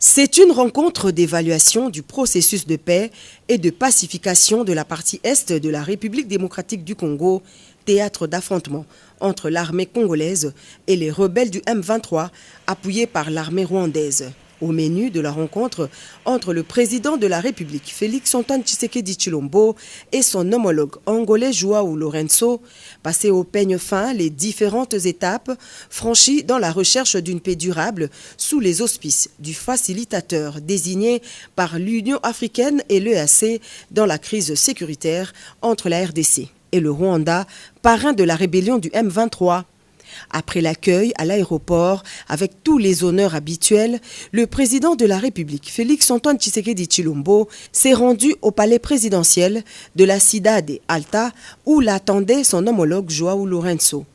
C'est une rencontre d'évaluation du processus de paix et de pacification de la partie est de la République démocratique du Congo, théâtre d'affrontement entre l'armée congolaise et les rebelles du M23, appuyés par l'armée rwandaise. Au menu de la rencontre entre le président de la République, Félix-Antoine Tshisekedi Tshilombo, et son homologue angolais João Lourenço, passer au peigne fin les différentes étapes franchies dans la recherche d'une paix durable sous les auspices du facilitateur désigné par l'Union africaine et l'EAC dans la crise sécuritaire entre la RDC et le Rwanda, parrain de la rébellion du M23. Après l'accueil à l'aéroport, avec tous les honneurs habituels, le président de la République, Félix-Antoine Tshisekedi Tshilombo, s'est rendu au palais présidentiel de la Cidade Alta où l'attendait son homologue João Lourenço.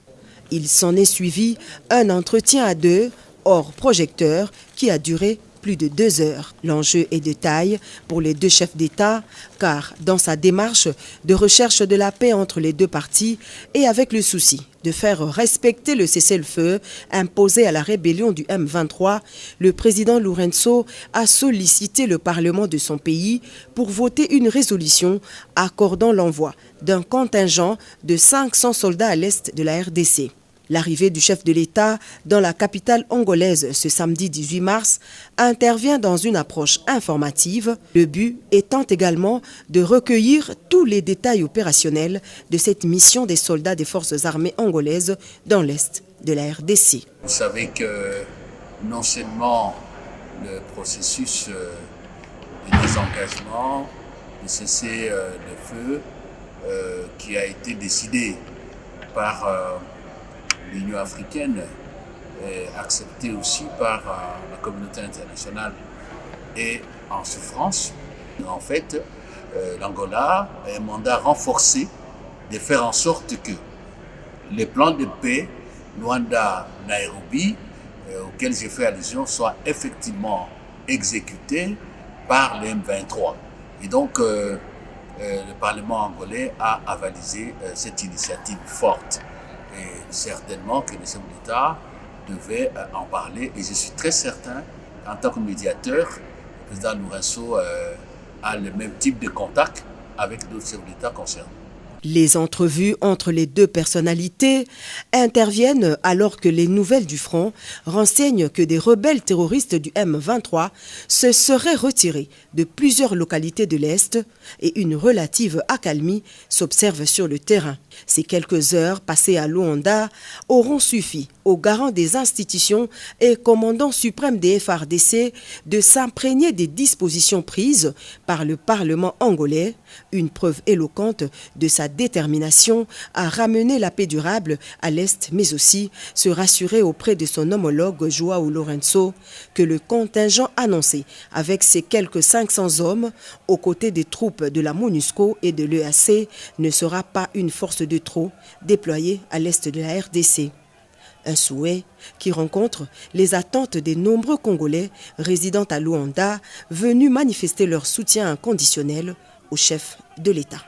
Il s'en est suivi un entretien à deux, hors projecteur, qui a duré plus de 2 heures. L'enjeu est de taille pour les deux chefs d'État, car dans sa démarche de recherche de la paix entre les deux parties et avec le souci de faire respecter le cessez-le-feu imposé à la rébellion du M23, le président Lourenço a sollicité le Parlement de son pays pour voter une résolution accordant l'envoi d'un contingent de 500 soldats à l'est de la RDC. L'arrivée du chef de l'État dans la capitale angolaise ce samedi 18 mars intervient dans une approche informative, le but étant également de recueillir tous les détails opérationnels de cette mission des soldats des forces armées angolaises dans l'est de la RDC. Vous savez que non seulement le processus de désengagement, de cessez-le-feu qui a été décidé par l'Union africaine, acceptée aussi par la communauté internationale, est en souffrance. En fait, l'Angola a un mandat renforcé de faire en sorte que les plans de paix Luanda-Nairobi, auxquels j'ai fait allusion, soient effectivement exécutés par le M23. Et donc, le Parlement angolais a avalisé cette initiative forte. Et certainement que le chef d'État devait en parler. Et je suis très certain qu'en tant que médiateur, le président Lourenço a le même type de contact avec d'autres chefs d'État concernés. Les entrevues entre les deux personnalités interviennent alors que les nouvelles du front renseignent que des rebelles terroristes du M23 se seraient retirés de plusieurs localités de l'Est et une relative accalmie s'observe sur le terrain. Ces quelques heures passées à Luanda auront suffi aux garants des institutions et commandant suprême des FARDC de s'imprégner des dispositions prises par le Parlement angolais, une preuve éloquente de sa détermination à ramener la paix durable à l'Est, mais aussi se rassurer auprès de son homologue João Lourenço que le contingent annoncé avec ses quelques 500 hommes aux côtés des troupes de la MONUSCO et de l'EAC ne sera pas une force de trop déployée à l'Est de la RDC. Un souhait qui rencontre les attentes des nombreux Congolais résidant à Luanda venus manifester leur soutien inconditionnel au chef de l'État.